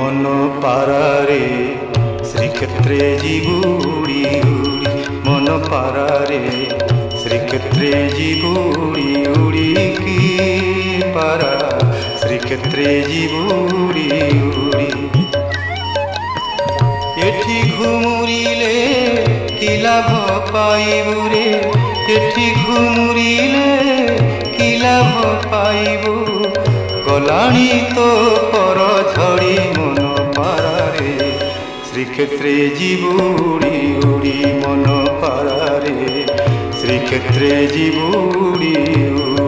মন পারারে শ্রীক্ষেত্রে জীবুড়ি উড়ি, মন পারারে শ্রীক্ষেত্রে জীবুড়ি উড়ি, কি পারা শ্রীক্ষেত্রে জীবুড়ি উড়ি। এঠি ঘুমুরিলে কি লাভ পাইবু রে, এঠি ঘুমুরিলে কি লাভ পাইবু, গলাণী তো পর ঝড়ি মন পারারে শ্রীক্ষেত্রে জীবুড়ি উড়ি, মন পারারে শ্রীক্ষেত্রে জীবুড়ি উড়ি।